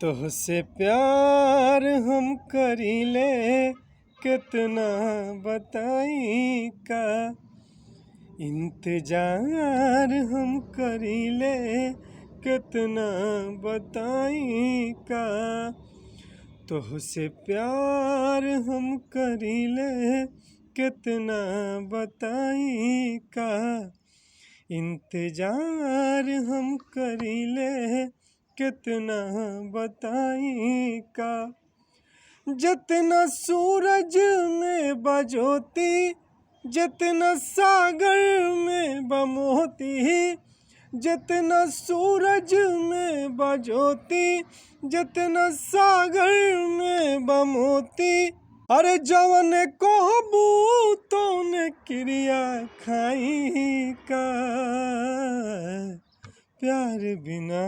तोहसे प्यार हम करीले कितना बताई का इंतजार हम करीले कितना बताई का तोहसे प्यार हम करीले कितना बताई का इंतजार हम करीले कितना बताई का जितना सूरज में बजोती जितना सागर में बमोती जितना सूरज में बजोती जितना सागर में बमोती अरे जवन कहबू तौने क्रिया खाई का प्यार बिना